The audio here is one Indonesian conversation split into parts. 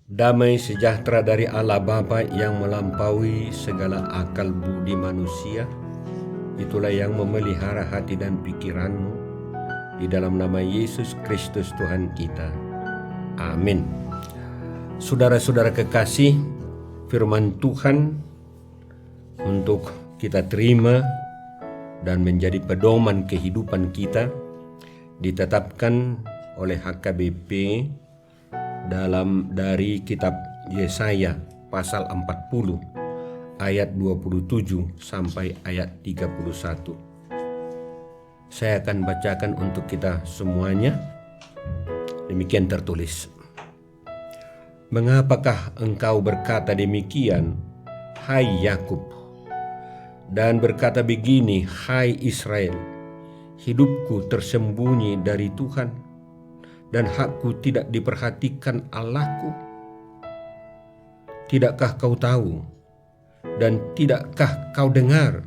Damai sejahtera dari Allah Bapa yang melampaui segala akal budi manusia, itulah yang memelihara hati dan pikiranmu di dalam nama Yesus Kristus Tuhan kita. Amin. Saudara-saudara kekasih, firman Tuhan untuk kita terima dan menjadi pedoman kehidupan kita ditetapkan oleh HKBP dari kitab Yesaya pasal 40 ayat 27 sampai ayat 31. Saya akan bacakan untuk kita semuanya. Demikian tertulis. Mengapakah engkau berkata demikian, hai Yakub, dan berkata begini, hai Israel, hidupku tersembunyi dari Tuhan, dan hakku tidak diperhatikan Allahku? Tidakkah kau tahu dan tidakkah kau dengar?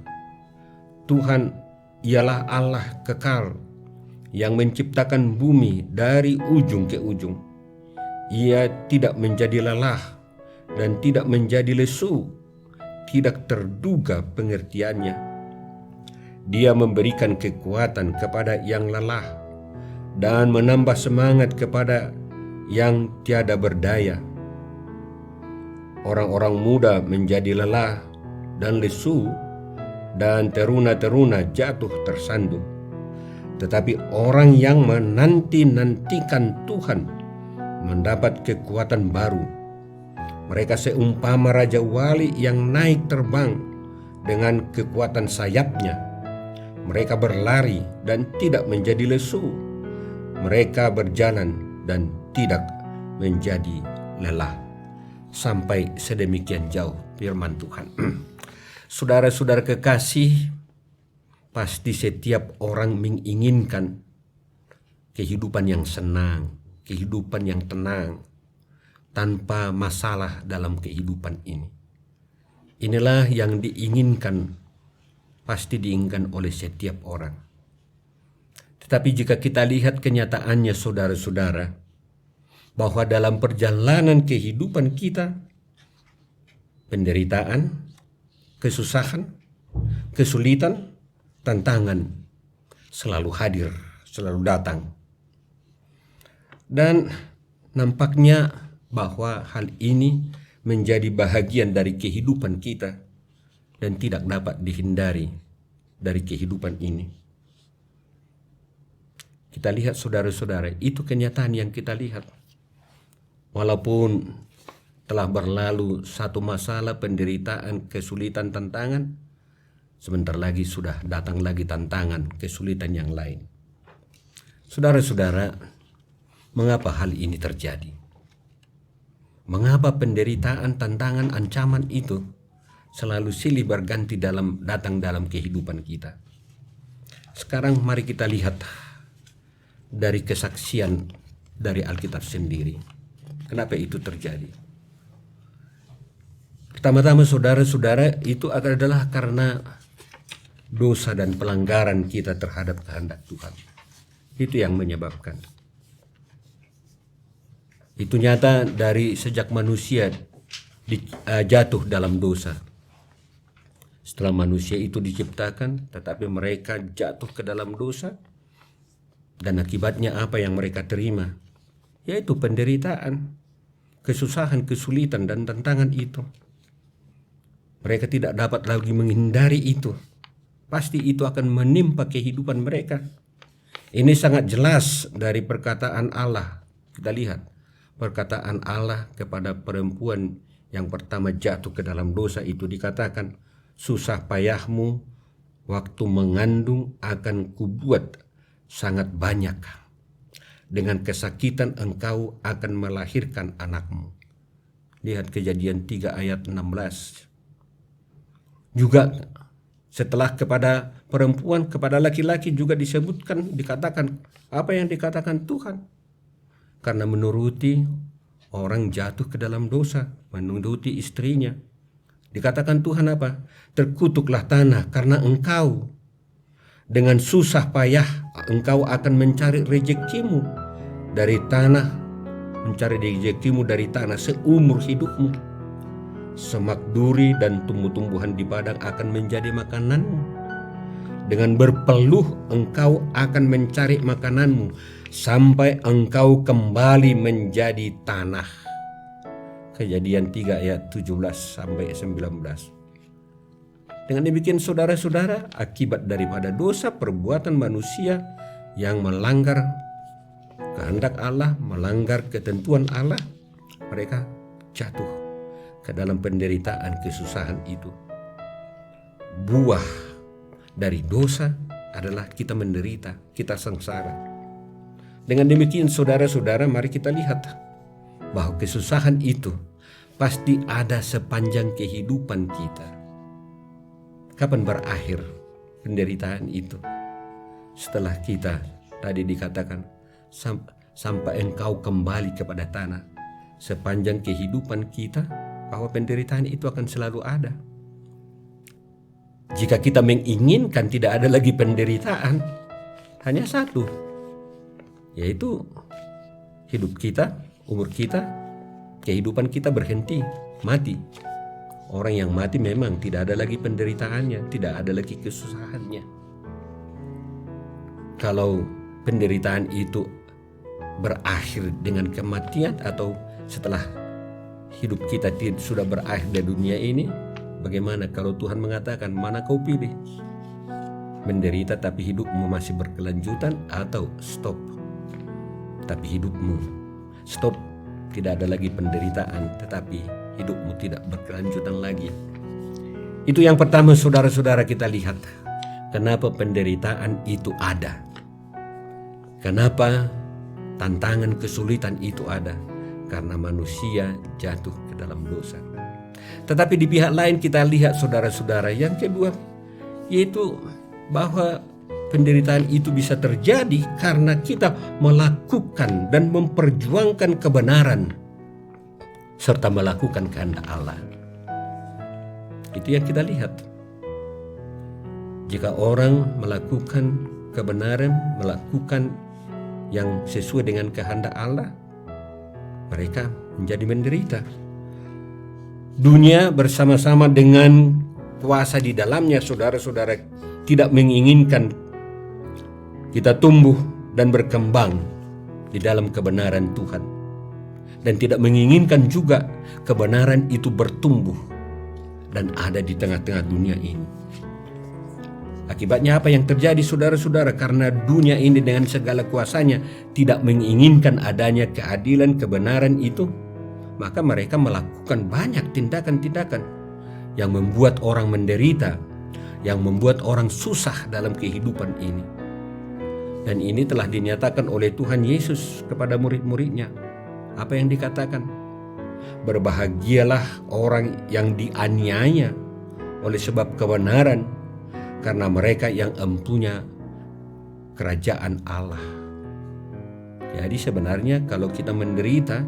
Tuhan ialah Allah kekal yang menciptakan bumi dari ujung ke ujung. Ia tidak menjadi lelah dan tidak menjadi lesu, tidak terduga pengertiannya. Dia memberikan kekuatan kepada yang lelah dan menambah semangat kepada yang tiada berdaya. Orang-orang muda menjadi lelah dan lesu, dan teruna-teruna jatuh tersandung. Tetapi orang yang menanti-nantikan Tuhan mendapat kekuatan baru. Mereka seumpama Raja Wali yang naik terbang dengan kekuatan sayapnya. Mereka berlari dan tidak menjadi lesu. Mereka berjalan dan tidak menjadi lelah. Sampai sedemikian jauh firman Tuhan. Saudara-saudara kekasih, pasti setiap orang menginginkan kehidupan yang senang, kehidupan yang tenang, tanpa masalah dalam kehidupan ini. Inilah yang diinginkan, pasti diinginkan oleh setiap orang. Tetapi jika kita lihat kenyataannya saudara-saudara, bahwa dalam perjalanan kehidupan kita, penderitaan, kesusahan, kesulitan, tantangan selalu hadir, selalu datang. Dan nampaknya bahwa hal ini menjadi bahagian dari kehidupan kita dan tidak dapat dihindari dari kehidupan ini. Kita lihat saudara-saudara, itu kenyataan yang kita lihat. Walaupun telah berlalu satu masalah, penderitaan, kesulitan, tantangan, sebentar lagi sudah datang lagi tantangan, kesulitan yang lain. Saudara-saudara, mengapa hal ini terjadi? Mengapa penderitaan, tantangan, ancaman itu selalu silih berganti datang dalam kehidupan kita? Sekarang mari kita lihat dari kesaksian dari Alkitab sendiri. Kenapa itu terjadi? Pertama-tama saudara-saudara, itu adalah karena dosa dan pelanggaran kita terhadap kehendak Tuhan. Itu yang menyebabkan. Itu nyata dari sejak manusia jatuh dalam dosa. Setelah manusia itu diciptakan, tetapi mereka jatuh ke dalam dosa. Dan akibatnya apa yang mereka terima? Yaitu penderitaan, kesusahan, kesulitan, dan tantangan itu. Mereka tidak dapat lagi menghindari itu. Pasti itu akan menimpa kehidupan mereka. Ini sangat jelas dari perkataan Allah. Kita lihat perkataan Allah kepada perempuan yang pertama jatuh ke dalam dosa itu, dikatakan, susah payahmu waktu mengandung akan kubuat sangat banyak. Dengan kesakitan engkau akan melahirkan anakmu. Lihat Kejadian 3 ayat 16. Juga setelah kepada perempuan, kepada laki-laki juga disebutkan, dikatakan apa yang dikatakan Tuhan. Karena menuruti orang jatuh ke dalam dosa, menuruti istrinya. Dikatakan Tuhan apa? Terkutuklah tanah karena engkau. Dengan susah payah engkau akan mencari rezekimu dari tanah mencari rezekimu dari tanah seumur hidupmu. Semak duri dan tumbuh-tumbuhan di padang akan menjadi makananmu. Dengan berpeluh engkau akan mencari makananmu sampai engkau kembali menjadi tanah. Kejadian 3 ayat 17-19. Dengan demikian saudara-saudara, akibat daripada dosa perbuatan manusia yang melanggar kehendak Allah, melanggar ketentuan Allah, mereka jatuh ke dalam penderitaan kesusahan itu. Buah dari dosa adalah kita menderita, kita sengsara. Dengan demikian saudara-saudara, mari kita lihat bahwa kesusahan itu pasti ada sepanjang kehidupan kita. Kapan berakhir penderitaan itu? Setelah kita tadi dikatakan sampai engkau kembali kepada tanah. Sepanjang kehidupan kita bahwa penderitaan itu akan selalu ada. Jika kita menginginkan tidak ada lagi penderitaan, hanya satu, yaitu hidup kita, umur kita, kehidupan kita berhenti, mati. Orang yang mati memang tidak ada lagi penderitaannya, tidak ada lagi kesusahannya. Kalau penderitaan itu berakhir dengan kematian atau setelah hidup kita sudah berakhir di dunia ini, bagaimana kalau Tuhan mengatakan, mana kau pilih? Menderita tapi hidupmu masih berkelanjutan, atau stop tapi hidupmu stop, tidak ada lagi penderitaan tetapi hidupmu tidak berkelanjutan lagi. Itu yang pertama saudara-saudara, kita lihat kenapa penderitaan itu ada. Kenapa tantangan kesulitan itu ada? Karena manusia jatuh ke dalam dosa. Tetapi di pihak lain kita lihat saudara-saudara, yang kedua, yaitu bahwa penderitaan itu bisa terjadi karena kita melakukan dan memperjuangkan kebenaran serta melakukan kehendak Allah. Itu yang kita lihat. Jika orang melakukan kebenaran, melakukan yang sesuai dengan kehendak Allah, mereka menjadi menderita. Dunia bersama-sama dengan kuasa di dalamnya, saudara-saudara, tidak menginginkan kita tumbuh dan berkembang di dalam kebenaran Tuhan. Dan tidak menginginkan juga kebenaran itu bertumbuh dan ada di tengah-tengah dunia ini. Akibatnya apa yang terjadi saudara-saudara? Karena dunia ini dengan segala kuasanya tidak menginginkan adanya keadilan, kebenaran itu, maka mereka melakukan banyak tindakan-tindakan yang membuat orang menderita, yang membuat orang susah dalam kehidupan ini. Dan ini telah dinyatakan oleh Tuhan Yesus kepada murid-muridnya. Apa yang dikatakan? Berbahagialah orang yang dianiaya oleh sebab kebenaran, karena mereka yang empunya kerajaan Allah. Jadi sebenarnya kalau kita menderita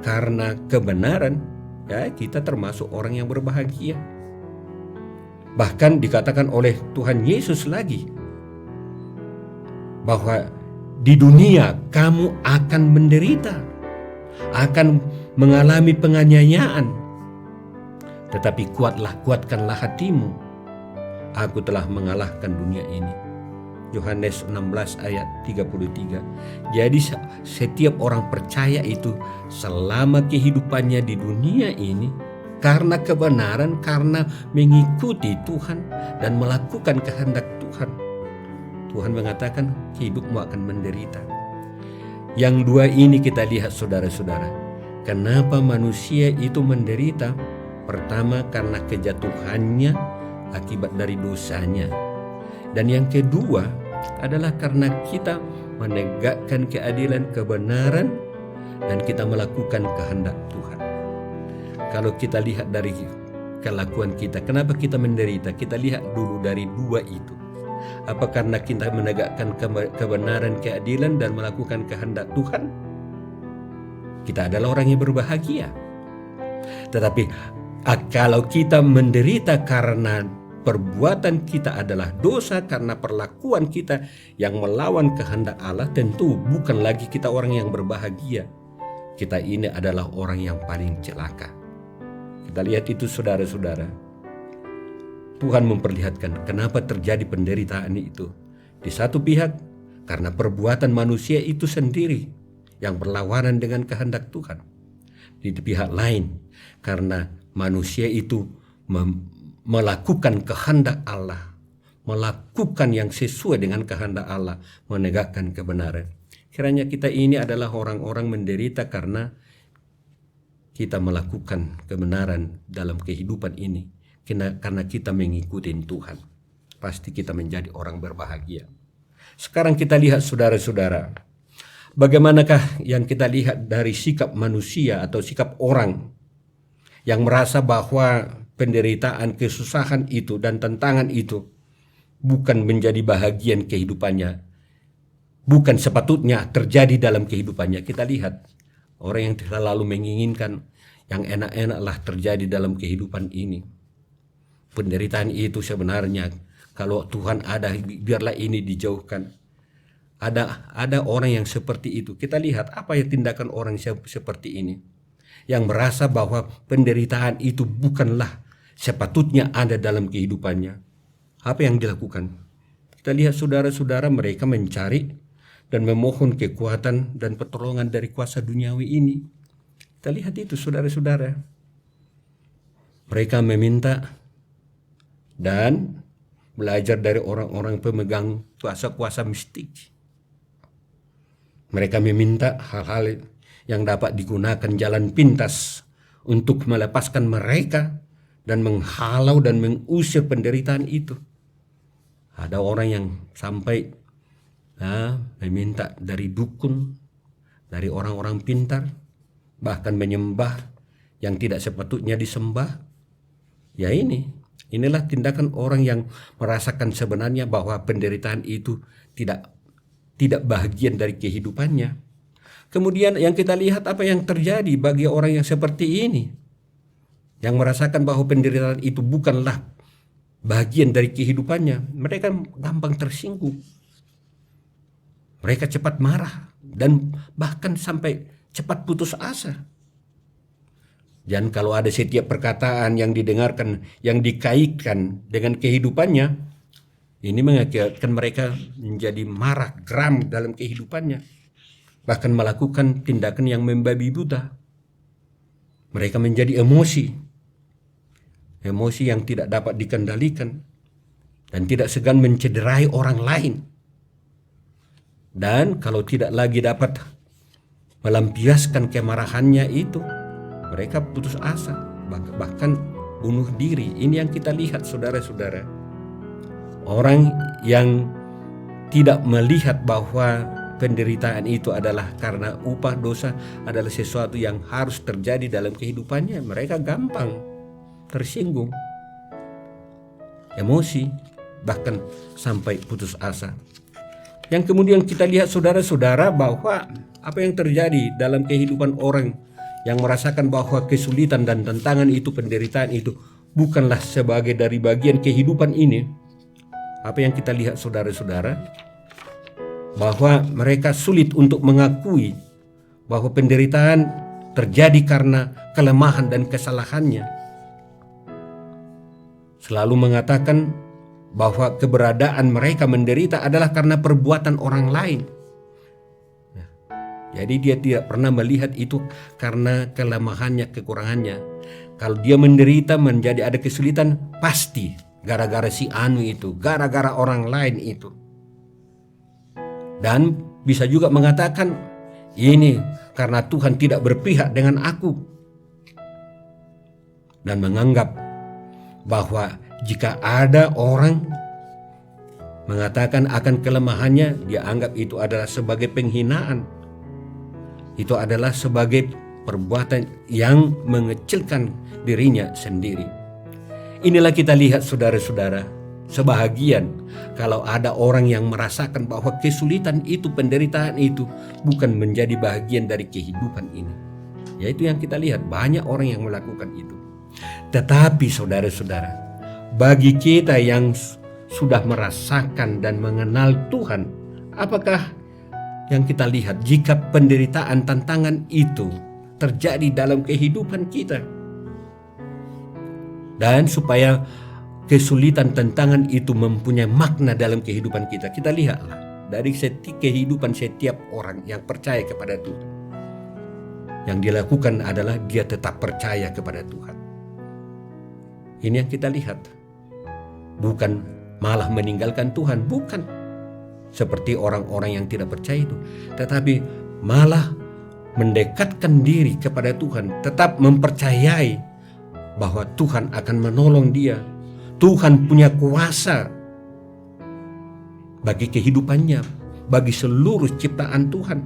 karena kebenaran, ya kita termasuk orang yang berbahagia. Bahkan dikatakan oleh Tuhan Yesus lagi bahwa di dunia kamu akan menderita, akan mengalami penganiayaan, tetapi kuatkanlah hatimu, aku telah mengalahkan dunia ini. Yohanes 16 ayat 33. Jadi setiap orang percaya itu selama kehidupannya di dunia ini, karena kebenaran, karena mengikuti Tuhan dan melakukan kehendak Tuhan, Tuhan mengatakan hidupmu akan menderita. Yang dua ini kita lihat saudara-saudara. Kenapa manusia itu menderita? Pertama karena kejatuhannya akibat dari dosanya. Dan yang kedua adalah karena kita menegakkan keadilan, kebenaran, dan kita melakukan kehendak Tuhan. Kalau kita lihat dari kelakuan kita, kenapa kita menderita? Kita lihat dulu dari dua itu. Apa karena kita menegakkan kebenaran, keadilan, dan melakukan kehendak Tuhan? Kita adalah orang yang berbahagia. Tetapi kalau kita menderita karena perbuatan kita adalah dosa, karena perlakuan kita yang melawan kehendak Allah, tentu bukan lagi kita orang yang berbahagia. kita ini adalah orang yang paling celaka. Kita lihat itu saudara-saudara. Tuhan memperlihatkan kenapa terjadi penderitaan itu. Di satu pihak karena perbuatan manusia itu sendiri yang berlawanan dengan kehendak Tuhan. Di pihak lain karena manusia itu melakukan kehendak Allah, melakukan yang sesuai dengan kehendak Allah, menegakkan kebenaran. Kiranya kita ini adalah orang-orang menderita karena kita melakukan kebenaran dalam kehidupan ini. Karena kita mengikuti Tuhan, pasti kita menjadi orang berbahagia. Sekarang kita lihat saudara-saudara, bagaimanakah yang kita lihat dari sikap manusia atau sikap orang yang merasa bahwa penderitaan, kesusahan itu dan tantangan itu bukan menjadi bahagian kehidupannya, bukan sepatutnya terjadi dalam kehidupannya. Kita lihat orang yang selalu menginginkan yang enak-enaklah terjadi dalam kehidupan ini. Penderitaan itu sebenarnya kalau Tuhan ada, biarlah ini dijauhkan. Ada orang yang seperti itu. Kita lihat apa ya tindakan orang seperti ini, yang merasa bahwa penderitaan itu bukanlah sepatutnya ada dalam kehidupannya. Apa yang dilakukan? Kita lihat saudara-saudara, mereka mencari dan memohon kekuatan dan pertolongan dari kuasa duniawi ini. Kita lihat itu saudara-saudara. Mereka meminta dan belajar dari orang-orang pemegang kuasa-kuasa mistik. Mereka meminta hal-hal yang dapat digunakan jalan pintas untuk melepaskan mereka dan menghalau dan mengusir penderitaan itu. Ada orang yang sampai meminta dari dukun, dari orang-orang pintar, bahkan menyembah yang tidak sepatutnya disembah. Ya inilah tindakan orang yang merasakan sebenarnya bahwa penderitaan itu tidak bahagian dari kehidupannya. Kemudian yang kita lihat apa yang terjadi bagi orang yang seperti ini, yang merasakan bahwa penderitaan itu bukanlah bagian dari kehidupannya. Mereka gampang tersinggung. Mereka cepat marah dan bahkan sampai cepat putus asa. Dan kalau ada setiap perkataan yang didengarkan yang dikaitkan dengan kehidupannya, ini mengakibatkan mereka menjadi marah, geram dalam kehidupannya. Bahkan melakukan tindakan yang membabi buta. Mereka menjadi emosi yang tidak dapat dikendalikan dan tidak segan mencederai orang lain. Dan kalau tidak lagi dapat melampiaskan kemarahannya itu, mereka putus asa, bahkan bunuh diri. Ini yang kita lihat saudara-saudara. Orang yang tidak melihat bahwa penderitaan itu adalah karena upah dosa adalah sesuatu yang harus terjadi dalam kehidupannya, mereka gampang tersinggung, emosi, bahkan sampai putus asa. Yang kemudian kita lihat saudara-saudara bahwa apa yang terjadi dalam kehidupan orang yang merasakan bahwa kesulitan dan tantangan itu, penderitaan itu bukanlah sebagai dari bagian kehidupan ini. Apa yang kita lihat saudara-saudara, bahwa mereka sulit untuk mengakui bahwa penderitaan terjadi karena kelemahan dan kesalahannya. Selalu mengatakan bahwa keberadaan mereka menderita adalah karena perbuatan orang lain. Jadi dia tidak pernah melihat itu karena kelemahannya, kekurangannya. Kalau dia menderita menjadi ada kesulitan, pasti gara-gara si anu itu, gara-gara orang lain itu. Dan bisa juga mengatakan ini karena Tuhan tidak berpihak dengan aku. Dan menganggap bahwa jika ada orang mengatakan akan kelemahannya, dia anggap itu adalah sebagai penghinaan. Itu adalah sebagai perbuatan yang mengecilkan dirinya sendiri. Inilah kita lihat saudara-saudara, sebahagian kalau ada orang yang merasakan bahwa kesulitan itu, penderitaan itu bukan menjadi bagian dari kehidupan ini. Yaitu yang kita lihat, banyak orang yang melakukan itu. Tetapi saudara-saudara, bagi kita yang sudah merasakan dan mengenal Tuhan, apakah yang kita lihat jika penderitaan, tantangan itu terjadi dalam kehidupan kita. Dan supaya kesulitan tantangan itu mempunyai makna dalam kehidupan kita, kita lihatlah dari kehidupan setiap orang yang percaya kepada Tuhan. Yang dilakukan adalah dia tetap percaya kepada Tuhan. Ini yang kita lihat. Bukan malah meninggalkan Tuhan, bukan. Seperti orang-orang yang tidak percaya itu. Tetapi malah mendekatkan diri kepada Tuhan. Tetap mempercayai bahwa Tuhan akan menolong dia. Tuhan punya kuasa bagi kehidupannya, bagi seluruh ciptaan Tuhan.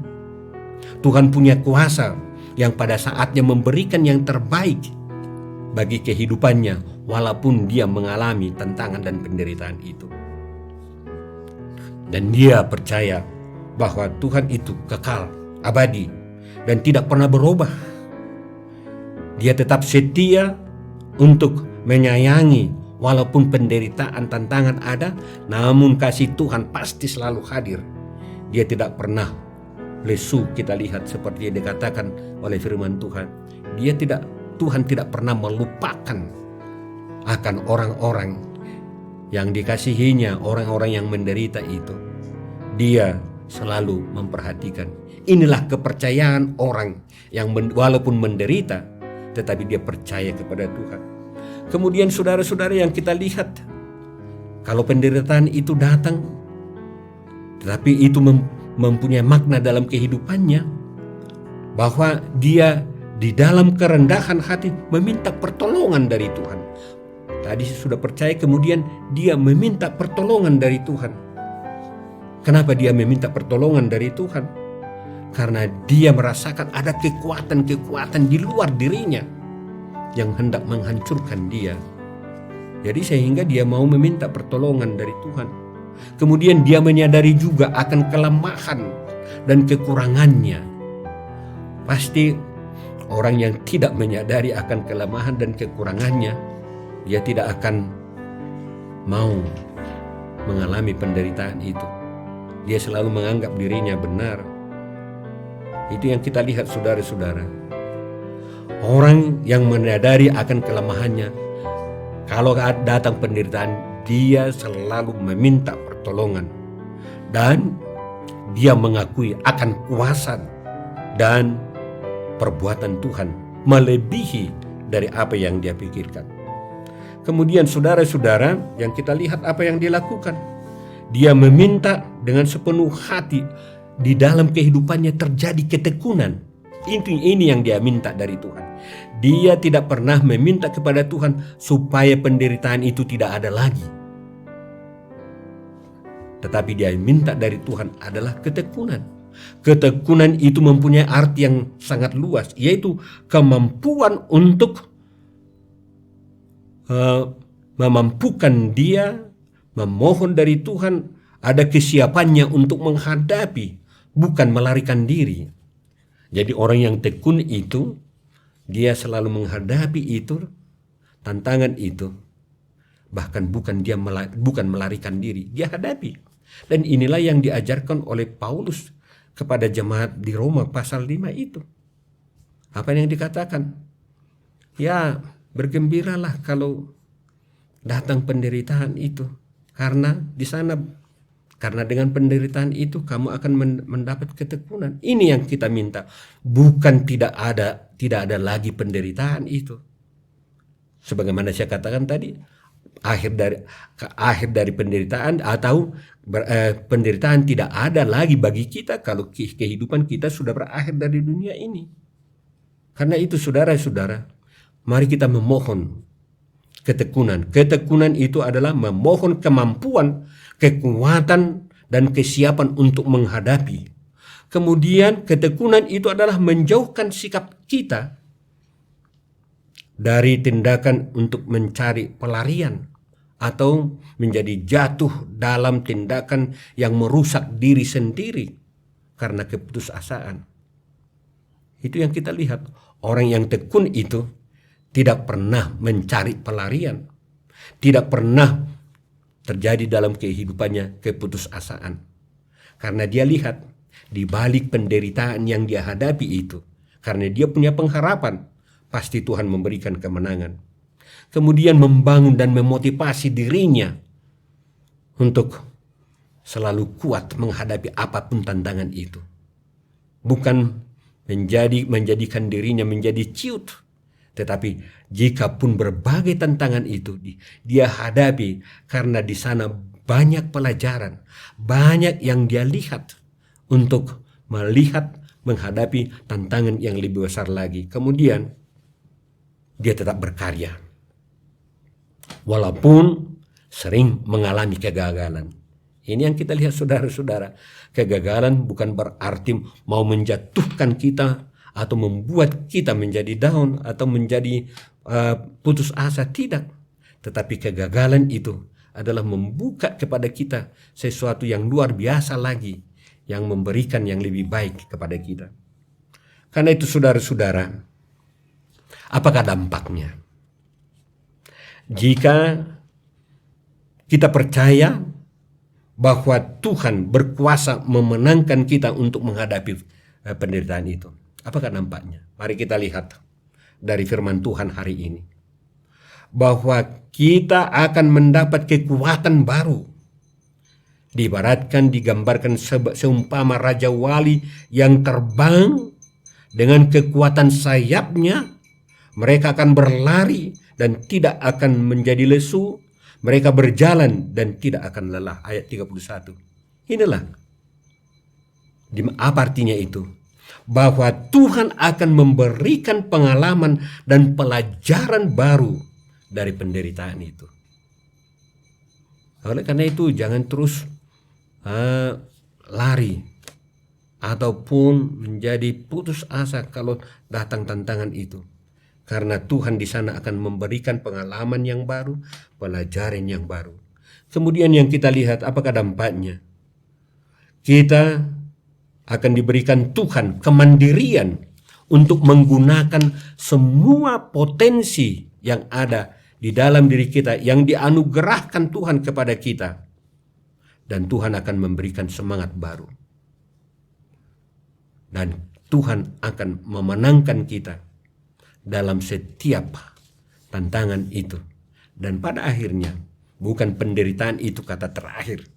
Tuhan punya kuasa yang pada saatnya memberikan yang terbaik bagi kehidupannya, walaupun dia mengalami tantangan dan penderitaan itu. Dan dia percaya bahwa Tuhan itu kekal, abadi, dan tidak pernah berubah. Dia tetap setia untuk menyayangi walaupun penderitaan, tantangan ada, namun kasih Tuhan pasti selalu hadir. Dia tidak pernah lesu, kita lihat seperti yang dikatakan oleh firman Tuhan. Tuhan tidak pernah melupakan akan orang-orang yang dikasihinya, orang-orang yang menderita itu. Dia selalu memperhatikan. Inilah kepercayaan orang yang walaupun menderita, tetapi dia percaya kepada Tuhan. Kemudian saudara-saudara yang kita lihat, kalau penderitaan itu datang, tetapi itu mempunyai makna dalam kehidupannya, bahwa dia di dalam kerendahan hati meminta pertolongan dari Tuhan. Tadi sudah percaya, kemudian dia meminta pertolongan dari Tuhan. Kenapa dia meminta pertolongan dari Tuhan? Karena dia merasakan ada kekuatan-kekuatan di luar dirinya yang hendak menghancurkan dia. Jadi sehingga dia mau meminta pertolongan dari Tuhan. Kemudian dia menyadari juga akan kelemahan dan kekurangannya. Pasti orang yang tidak menyadari akan kelemahan dan kekurangannya, dia tidak akan mau mengalami penderitaan itu. Dia selalu menganggap dirinya benar. Itu yang kita lihat saudara-saudara. Orang yang menyadari akan kelemahannya, kalau datang penderitaan, dia selalu meminta pertolongan. Dan dia mengakui akan kuasa dan perbuatan Tuhan melebihi dari apa yang dia pikirkan. Kemudian saudara-saudara yang kita lihat apa yang dilakukan. Dia meminta dengan sepenuh hati, di dalam kehidupannya terjadi ketekunan. Ini yang dia minta dari Tuhan. Dia tidak pernah meminta kepada Tuhan supaya penderitaan itu tidak ada lagi. Tetapi dia minta dari Tuhan adalah ketekunan. Ketekunan itu mempunyai arti yang sangat luas, yaitu kemampuan untuk memampukan dia memohon dari Tuhan, ada kesiapannya untuk menghadapi, bukan melarikan diri. Jadi orang yang tekun itu, dia selalu menghadapi itu, tantangan itu. Bahkan bukan melarikan diri, dia hadapi. Dan inilah yang diajarkan oleh Paulus kepada jemaat di Roma pasal 5 itu. Apa yang dikatakan? Ya, bergembiralah kalau datang penderitaan itu. Karena di sana, karena dengan penderitaan itu kamu akan mendapat ketekunan. Ini yang kita minta. Bukan tidak ada lagi penderitaan itu. Sebagaimana saya katakan tadi, akhir dari penderitaan atau penderitaan tidak ada lagi bagi kita kalau kehidupan kita sudah berakhir dari dunia ini. Karena itu saudara-saudara, mari kita memohon ketekunan. Ketekunan itu adalah memohon kemampuan, kekuatan, dan kesiapan untuk menghadapi. Kemudian ketekunan itu adalah menjauhkan sikap kita dari tindakan untuk mencari pelarian atau menjadi jatuh dalam tindakan yang merusak diri sendiri karena keputusasaan. Itu yang kita lihat. Orang yang tekun itu tidak pernah mencari pelarian, tidak pernah terjadi dalam kehidupannya keputusasaan. Karena dia lihat di balik penderitaan yang dia hadapi itu, karena dia punya pengharapan, pasti Tuhan memberikan kemenangan. Kemudian membangun dan memotivasi dirinya untuk selalu kuat menghadapi apapun tantangan itu. Bukan menjadikan dirinya menjadi ciut, tetapi jika pun berbagai tantangan itu dia hadapi, karena di sana banyak pelajaran, banyak yang dia lihat untuk melihat menghadapi tantangan yang lebih besar lagi. Kemudian dia tetap berkarya walaupun sering mengalami kegagalan. Ini yang kita lihat saudara-saudara. Kegagalan bukan berarti mau menjatuhkan kita atau membuat kita menjadi down atau menjadi putus asa. Tidak. Tetapi kegagalan itu adalah membuka kepada kita sesuatu yang luar biasa lagi, yang memberikan yang lebih baik kepada kita. Karena itu saudara-saudara, apakah dampaknya? Jika kita percaya bahwa Tuhan berkuasa memenangkan kita untuk menghadapi penderitaan itu, apakah dampaknya? Mari kita lihat dari firman Tuhan hari ini, bahwa kita akan mendapat kekuatan baru. Diibaratkan, digambarkan seumpama raja wali yang terbang dengan kekuatan sayapnya. Mereka akan berlari dan tidak akan menjadi lesu. Mereka berjalan dan tidak akan lelah. Ayat 31. Inilah. Apa artinya itu? Bahwa Tuhan akan memberikan pengalaman dan pelajaran baru dari penderitaan itu. Oleh karena itu jangan terus lari ataupun menjadi putus asa kalau datang tantangan itu. Karena Tuhan di sana akan memberikan pengalaman yang baru, pelajaran yang baru. Kemudian yang kita lihat, apakah dampaknya? Kita akan diberikan Tuhan kemandirian untuk menggunakan semua potensi yang ada di dalam diri kita, yang dianugerahkan Tuhan kepada kita. Dan Tuhan akan memberikan semangat baru. Dan Tuhan akan memenangkan kita dalam setiap tantangan itu. Dan pada akhirnya bukan penderitaan itu kata terakhir,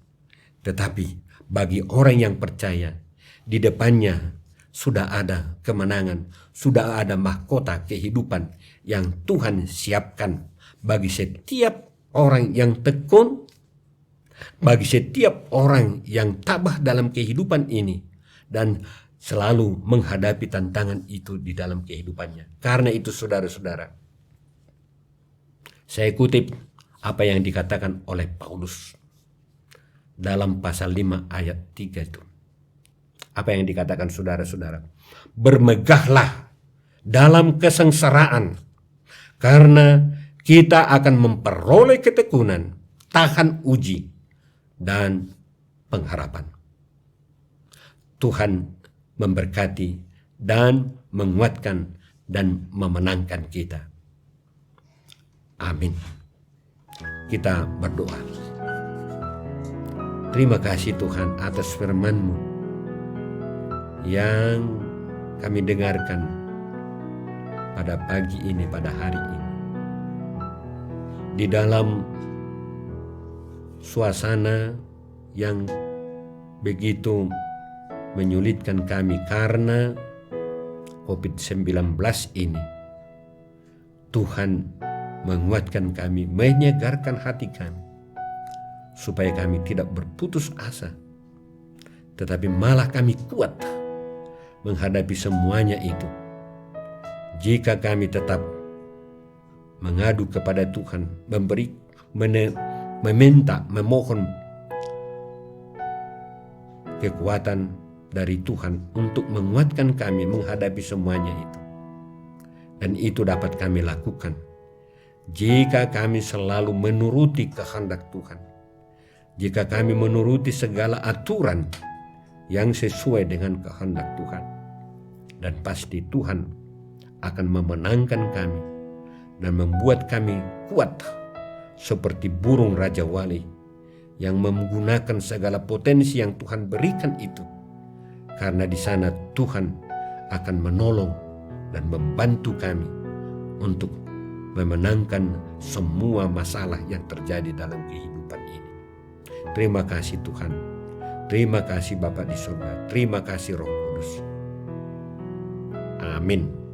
tetapi bagi orang yang percaya, di depannya sudah ada kemenangan, sudah ada mahkota kehidupan yang Tuhan siapkan bagi setiap orang yang tekun, bagi setiap orang yang tabah dalam kehidupan ini dan selalu menghadapi tantangan itu di dalam kehidupannya. Karena itu saudara-saudara, saya kutip apa yang dikatakan oleh Paulus dalam pasal 5 ayat 3 itu. Apa yang dikatakan saudara-saudara? Bermegahlah dalam kesengsaraan, karena kita akan memperoleh ketekunan, tahan uji, dan pengharapan. Tuhan memberkati dan menguatkan dan memenangkan kita. Amin. Kita berdoa. Terima kasih Tuhan atas firman-Mu yang kami dengarkan pada pagi ini, pada hari ini. Di dalam suasana yang begitu menyulitkan kami karena COVID-19 ini, Tuhan menguatkan kami, menyegarkan hati kami, supaya kami tidak berputus asa, tetapi malah kami kuat menghadapi semuanya itu. Jika kami tetap mengadu kepada Tuhan, meminta, memohon kekuatan dari Tuhan untuk menguatkan kami menghadapi semuanya itu. Dan itu dapat kami lakukan jika kami selalu menuruti kehendak Tuhan. Jika kami menuruti segala aturan yang sesuai dengan kehendak Tuhan. Dan pasti Tuhan akan memenangkan kami dan membuat kami kuat seperti burung Raja Wali yang menggunakan segala potensi yang Tuhan berikan itu. Karena di sana Tuhan akan menolong dan membantu kami untuk memenangkan semua masalah yang terjadi dalam kehidupan ini. Terima kasih Tuhan. Terima kasih Bapa di surga. Terima kasih Roh Kudus. Amin.